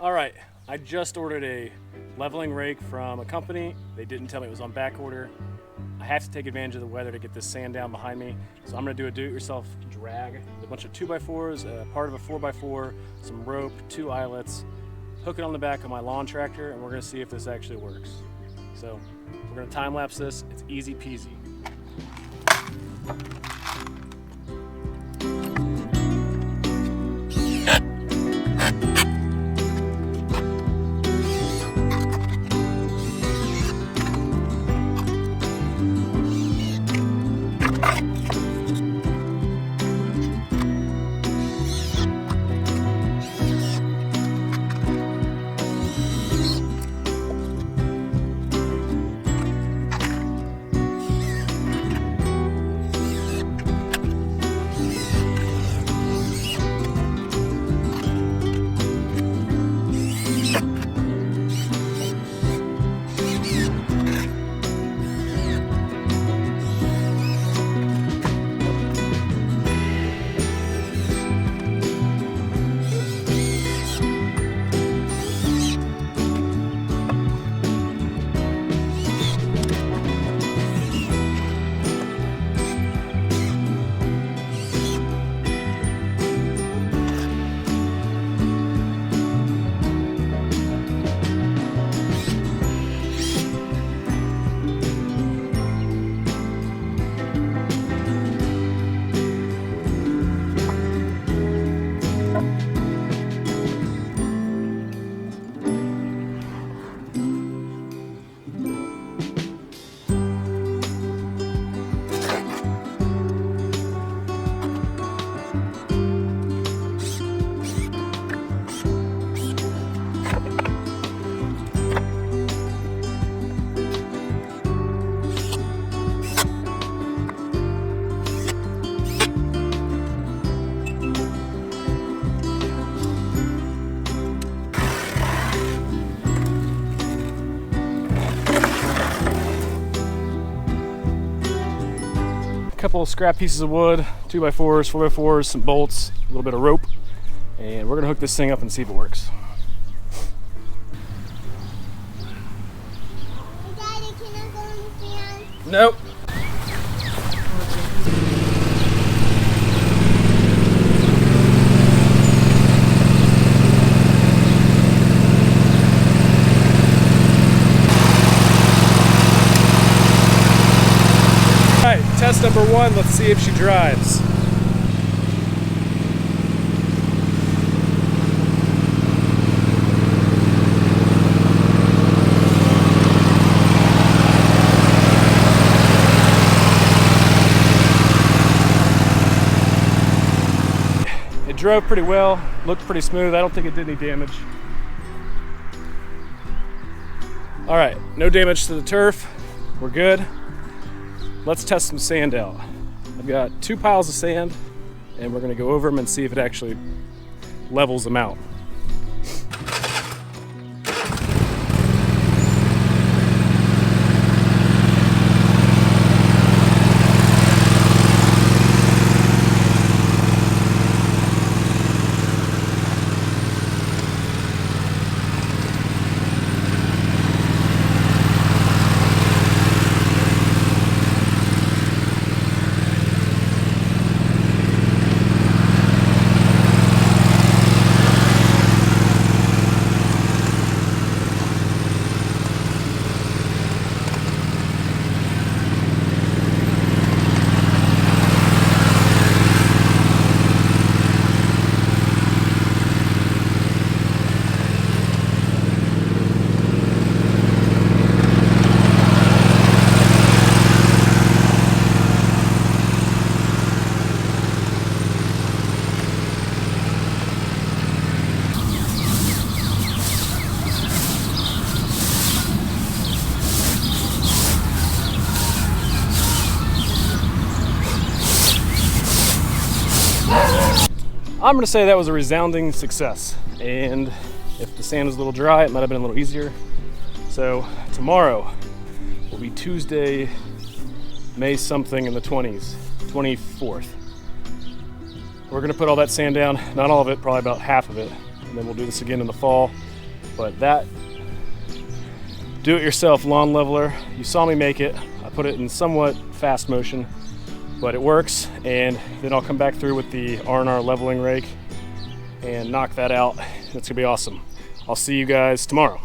All right, I just ordered a leveling rake from a company. They didn't tell me it was on back order. I have to take advantage of the weather to get this sand down behind me. So I'm gonna do a do-it-yourself drag with a bunch of 2x4s, part of a 4x4, some rope, 2 eyelets, hook it on the back of my lawn tractor, and we're gonna see if this actually works. So we're gonna time lapse this. It's easy peasy. Couple of scrap pieces of wood, 2x4s, 4x4s, some bolts, a little bit of rope, and we're gonna hook this thing up and see if it works. Hey, Daddy, can I go on the sand? Nope. Test number 1, let's see if she drives. It drove pretty well, looked pretty smooth. I don't think it did any damage. All right, no damage to the turf. We're good. Let's test some sand out. I've got 2 piles of sand, and we're gonna go over them and see if it actually levels them out. I'm gonna say that was a resounding success. And if the sand was a little dry, it might have been a little easier. So tomorrow will be Tuesday, May something in the 20s, 24th. We're gonna put all that sand down, not all of it, probably about half of it. And then we'll do this again in the fall. But that do-it-yourself lawn leveler, you saw me make it. I put it in somewhat fast motion, but it works. And then I'll come back through with the R&R leveling rake and knock that out. It's gonna be awesome. I'll see you guys tomorrow.